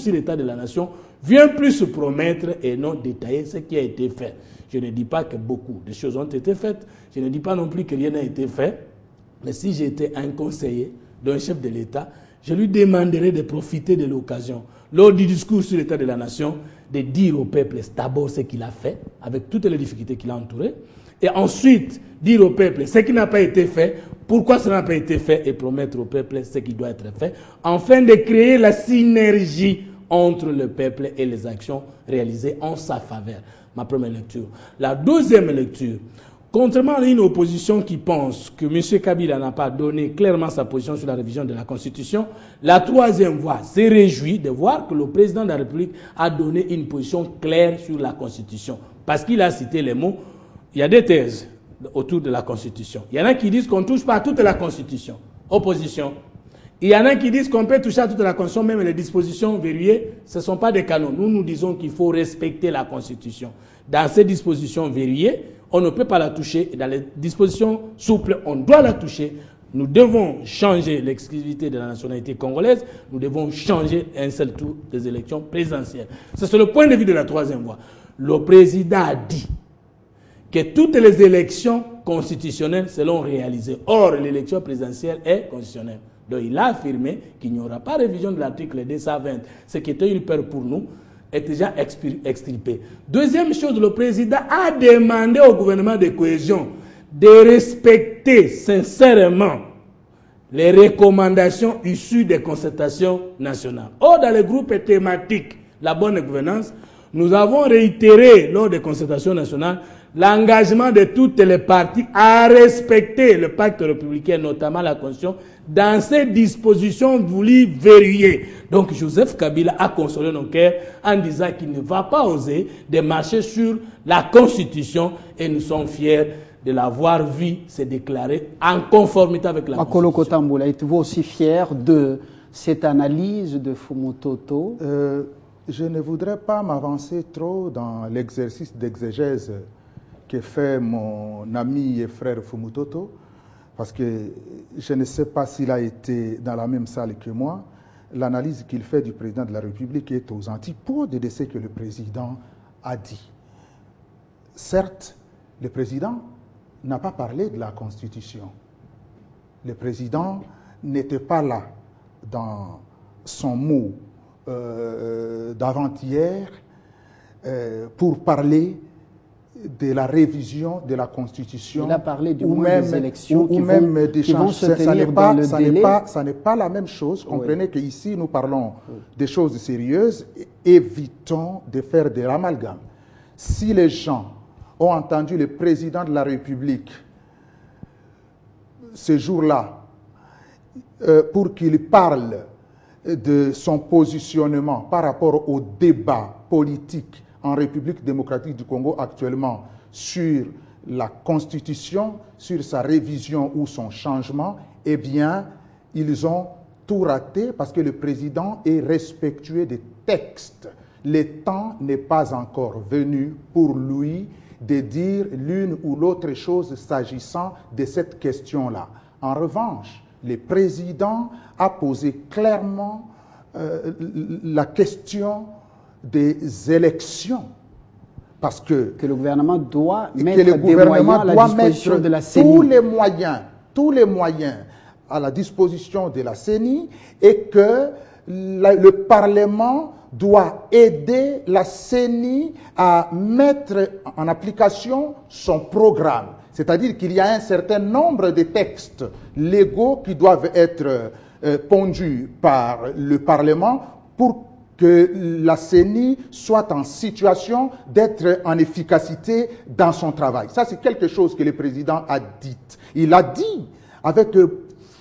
sur l'état de la nation vient plus promettre et non détailler ce qui a été fait. Je ne dis pas que beaucoup de choses ont été faites, je ne dis pas non plus que rien n'a été fait, mais si j'étais un conseiller d'un chef de l'État, je lui demanderais de profiter de l'occasion, lors du discours sur l'état de la nation, de dire au peuple d'abord ce qu'il a fait, avec toutes les difficultés qu'il a entourées, et ensuite dire au peuple ce qui n'a pas été fait, pourquoi ça n'a pas été fait, et promettre au peuple ce qui doit être fait, afin de créer la synergie entre le peuple et les actions réalisées en sa faveur. Ma première lecture. La deuxième lecture, contrairement à une opposition qui pense que M. Kabila n'a pas donné clairement sa position sur la révision de la Constitution, la troisième voie s'est réjouie de voir que le président de la République a donné une position claire sur la Constitution. Parce qu'il a cité les mots, il y a des thèses autour de la Constitution. Il y en a qui disent qu'on ne touche pas à toute la Constitution. Opposition. Il y en a qui disent qu'on peut toucher à toute la Constitution, même les dispositions verrouillées, ce ne sont pas des canons. Nous, nous disons qu'il faut respecter la Constitution. Dans ces dispositions verrouillées, on ne peut pas la toucher. Et dans les dispositions souples, on doit la toucher. Nous devons changer l'exclusivité de la nationalité congolaise. Nous devons changer un seul tour des élections présidentielles. C'est le point de vue de la troisième voie. Le président a dit que toutes les élections constitutionnelles seront réalisées. Or, l'élection présidentielle est constitutionnelle. Donc, il a affirmé qu'il n'y aura pas de révision de l'article 220. Ce qui était une peur pour nous est déjà extirpé. Deuxième chose, le président a demandé au gouvernement de cohésion de respecter sincèrement les recommandations issues des concertations nationales. Or, dans les groupes thématiques, la bonne gouvernance, nous avons réitéré lors des concertations nationales l'engagement de toutes les parties à respecter le pacte républicain, notamment la Constitution, dans ces dispositions voulues verrouillées. Donc Joseph Kabila a consolé nos cœurs en disant qu'il ne va pas oser de marcher sur la Constitution et nous sommes fiers de l'avoir vu se déclarer en conformité avec la Constitution. Makolo Kotamboula, êtes-vous aussi fier de cette analyse de Fumutoto? Je ne voudrais pas m'avancer trop dans l'exercice d'exégèse que fait mon ami et frère Fumutoto, parce que je ne sais pas s'il a été dans la même salle que moi. L'analyse qu'il fait du président de la République est aux antipodes de ce que le président a dit. Certes, le président n'a pas parlé de la Constitution. Le président n'était pas là dans son mot d'avant-hier pour parler de la révision de la Constitution. Il a parlé du ou moins même des élections qui vont se tenir dans le délai. Ça n'est pas la même chose. Comprenez qu'ici, nous parlons des choses sérieuses. Évitons de faire de l'amalgame. Si les gens ont entendu le président de la République ce jour-là pour qu'il parle de son positionnement par rapport au débat politique en République démocratique du Congo actuellement sur la Constitution, sur sa révision ou son changement, eh bien, ils ont tout raté parce que le président est respectueux des textes. Le temps n'est pas encore venu pour lui de dire l'une ou l'autre chose s'agissant de cette question-là. En revanche, le président a posé clairement la question des élections. Parce que le gouvernement doit mettre des moyens à la disposition de la CENI. Tous les moyens à la disposition de la CENI et que le Parlement doit aider la CENI à mettre en application son programme. C'est-à-dire qu'il y a un certain nombre de textes légaux qui doivent être pondus par le Parlement pour que la CENI soit en situation d'être en efficacité dans son travail. Ça, c'est quelque chose que le président a dit. Il a dit avec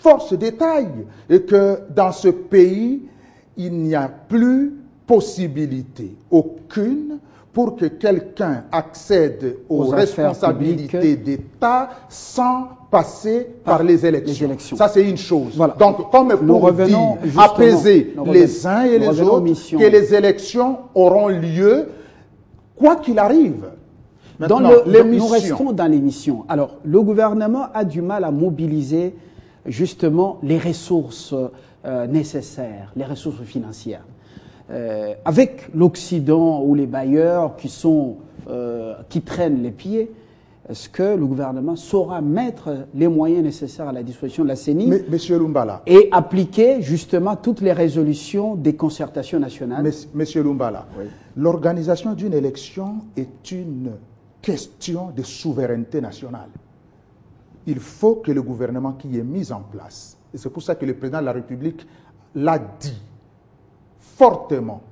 force détail que dans ce pays, il n'y a plus possibilité aucune pour que quelqu'un accède aux responsabilités d'État sans passer par les élections. Ça, c'est une chose. Voilà. Donc, comme pour dire, apaiser les uns et les autres, que les élections auront lieu, quoi qu'il arrive. Nous restons dans l'émission. Alors, le gouvernement a du mal à mobiliser justement les ressources nécessaires, les ressources financières. avec l'Occident ou les bailleurs qui traînent les pieds, est-ce que le gouvernement saura mettre les moyens nécessaires à la disposition de la CENI Monsieur Lumbala, et appliquer justement toutes les résolutions des concertations nationales? Monsieur Lumbala, oui. L'organisation d'une élection est une question de souveraineté nationale. Il faut que le gouvernement qui est mis en place, et c'est pour ça que le président de la République l'a dit fortement,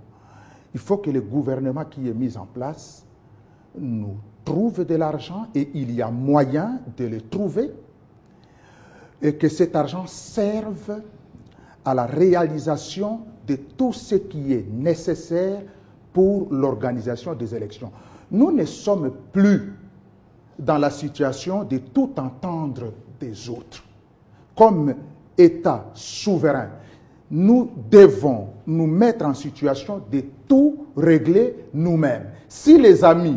il faut que le gouvernement qui est mis en place nous trouve de l'argent, et il y a moyen de le trouver, et que cet argent serve à la réalisation de tout ce qui est nécessaire pour l'organisation des élections. Nous ne sommes plus dans la situation de tout entendre des autres. Comme État souverain, nous devons nous mettre en situation de tout régler nous-mêmes. Si les amis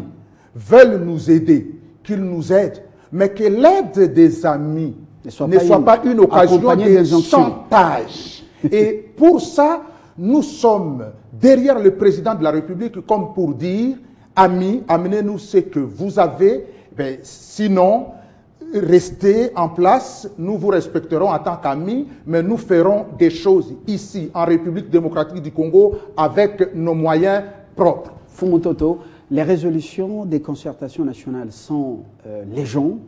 veulent nous aider, qu'ils nous aident, mais que l'aide des amis ne soit pas une occasion de chantage. Et pour ça, nous sommes derrière le président de la République comme pour dire, amis, amenez-nous ce que vous avez, sinon, restez en place, nous vous respecterons en tant qu'amis, mais nous ferons des choses ici, en République démocratique du Congo, avec nos moyens propres. Fumutoto, les résolutions des concertations nationales sont légion.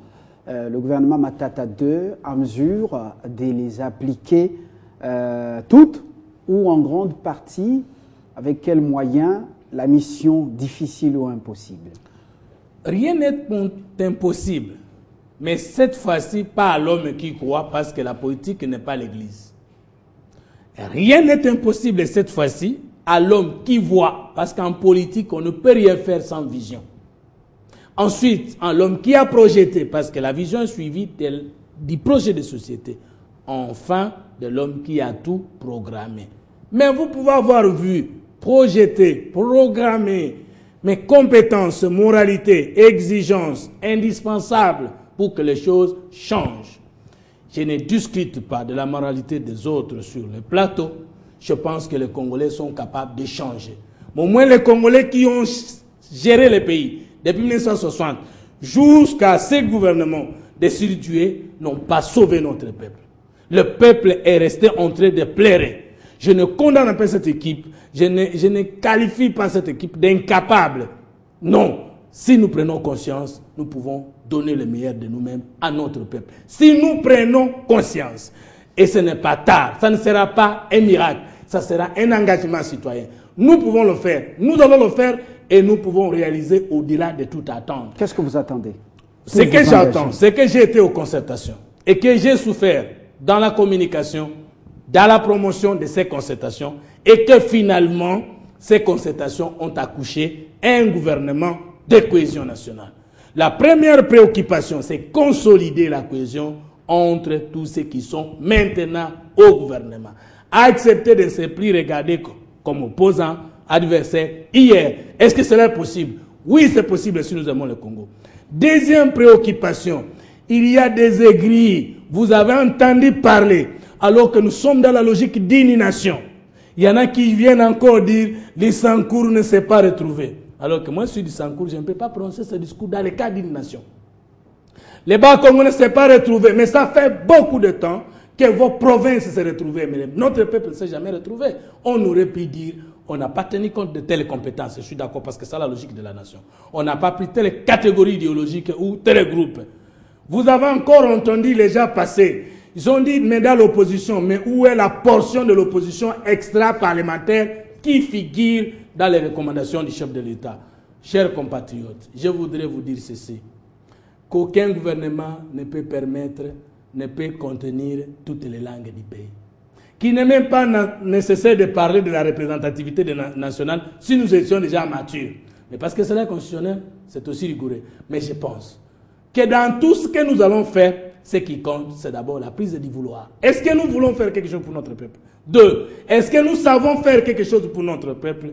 Le gouvernement Matata II en mesure de les appliquer toutes ou en grande partie, avec quels moyens, la mission difficile ou impossible? Rien n'est impossible, mais cette fois-ci pas à l'homme qui croit, parce que la politique n'est pas l'Église. Rien n'est impossible cette fois-ci à l'homme qui voit, parce qu'en politique, on ne peut rien faire sans vision. Ensuite, à l'homme qui a projeté, parce que la vision est suivie du projet de société. Enfin, de l'homme qui a tout programmé. Mais vous pouvez avoir vu, projeter, programmer mes compétences, moralité, exigences indispensables pour que les choses changent. Je ne discute pas de la moralité des autres sur le plateau. Je pense que les Congolais sont capables de changer. Mais au moins les Congolais qui ont géré le pays depuis 1960 jusqu'à ces gouvernements destitués n'ont pas sauvé notre peuple. Le peuple est resté en train de pleurer. Je ne condamne pas cette équipe, je ne qualifie pas cette équipe d'incapable. Non, si nous prenons conscience, nous pouvons donner le meilleur de nous-mêmes à notre peuple. Si nous prenons conscience, et ce n'est pas tard, ça ne sera pas un miracle, ça sera un engagement citoyen. Nous pouvons le faire, nous allons le faire et nous pouvons réaliser au-delà de toute attente. Qu'est-ce que vous attendez? Ce que j'attends, c'est que j'ai été aux concertations et que j'ai souffert dans la communication, dans la promotion de ces concertations et que finalement, ces concertations ont accouché un gouvernement de cohésion nationale. La première préoccupation, c'est consolider la cohésion entre tous ceux qui sont maintenant au gouvernement. Accepter de ne se plus regarder comme opposants, adversaires. Hier, est-ce que cela est possible? Oui, c'est possible si nous aimons le Congo. Deuxième préoccupation, il y a des aigris. Vous avez entendu parler, alors que nous sommes dans la logique d'indignation. Il y en a qui viennent encore dire les Sankour ne s'est pas retrouvé. Alors que moi, je suis du Sankour, je ne peux pas prononcer ce discours dans le cas d'indignation. Les Bas-Congolais ne s'est pas retrouvé, mais ça fait beaucoup de temps que vos provinces se retrouvent. Mais notre peuple ne s'est jamais retrouvé. On aurait pu dire, on n'a pas tenu compte de telles compétences. Je suis d'accord parce que c'est la logique de la nation. On n'a pas pris telle catégorie idéologique ou tel groupe. Vous avez encore entendu les gens passer. Ils ont dit, mais dans l'opposition, mais où est la portion de l'opposition extra-parlementaire qui figure dans les recommandations du chef de l'État? Chers compatriotes, je voudrais vous dire ceci. Qu'aucun gouvernement ne peut permettre, ne peut contenir toutes les langues du pays. Qu'il n'est même pas nécessaire de parler de la représentativité nationale si nous étions déjà matures. Mais parce que c'est la constitutionnelle, c'est aussi rigoureux. Mais je pense que dans tout ce que nous allons faire, ce qui compte, c'est d'abord la prise du vouloir. Est-ce que nous voulons faire quelque chose pour notre peuple? 2. Est-ce que nous savons faire quelque chose pour notre peuple?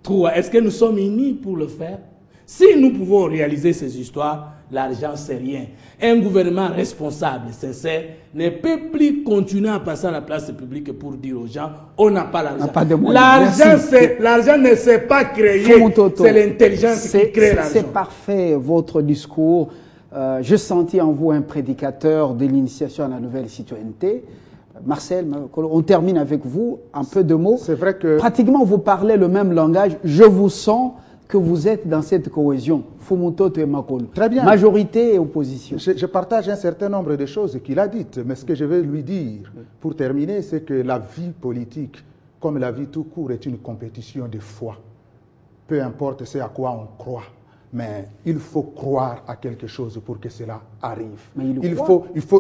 3. Est-ce que nous sommes unis pour le faire? Si nous pouvons réaliser ces histoires, l'argent c'est rien. Un gouvernement responsable, sincère, ne peut plus continuer à passer à la place publique pour dire aux gens, on n'a pas l'argent. L'argent ne s'est pas créé, c'est l'intelligence qui crée l'argent. C'est parfait votre discours. Je sentis en vous un prédicateur de l'initiation à la nouvelle citoyenneté. Marcel, on termine avec vous, un peu de mots. C'est vrai que... Pratiquement, vous parlez le même langage. Je vous sens que vous êtes dans cette cohésion. Fumutoto et Makolo. Très bien. Majorité et opposition. Je partage un certain nombre de choses qu'il a dites, mais ce que je vais lui dire, pour terminer, c'est que la vie politique, comme la vie tout court, est une compétition de foi. Peu importe ce à quoi on croit. Mais il faut croire à quelque chose pour que cela arrive. Mais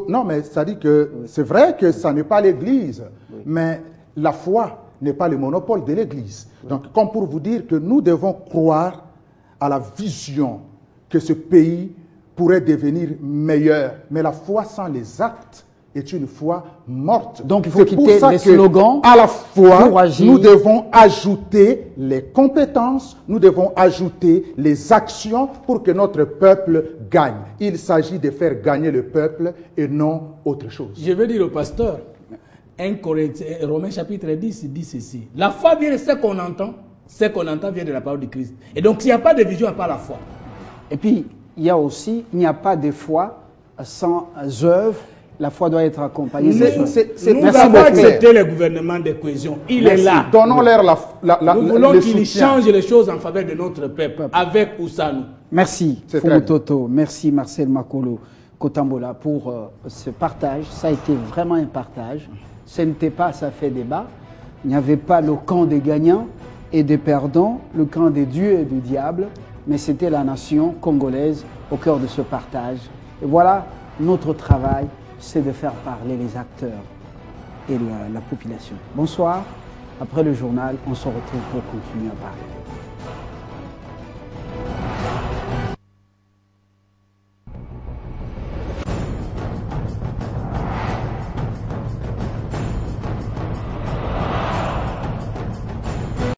non, mais ça dit que c'est vrai que ça n'est pas l'Église, mais la foi n'est pas le monopole de l'Église. Donc, comme pour vous dire que nous devons croire à la vision que ce pays pourrait devenir meilleur. Mais la foi sans les actes est une foi morte. Donc il faut quitter les slogans. À la foi, nous devons ajouter les compétences, nous devons ajouter les actions pour que notre peuple gagne. Il s'agit de faire gagner le peuple et non autre chose. Je veux dire au pasteur, 1 Corinthiens, Romains chapitre 10, il dit ceci. La foi vient de ce qu'on entend vient de la parole de Christ. Et donc il n'y a pas de vision à part la foi. Et puis, il y a aussi, il n'y a pas de foi sans œuvres. La foi doit être accompagnée. Nous avons accepté le gouvernement de cohésion. Il est là. Donnons-leur nous voulons qu'il change les choses en faveur de notre peuple, avec ou sans nous. Merci, Fumutoto. Merci, Marcel Makolo Kotambola, pour ce partage. Ça a été vraiment un partage. Ce n'était pas ça fait débat. Il n'y avait pas le camp des gagnants et des perdants, le camp des dieux et du diable, mais c'était la nation congolaise au cœur de ce partage. Et voilà notre travail. C'est de faire parler les acteurs et la population. Bonsoir. Après le journal, on se retrouve pour continuer à parler.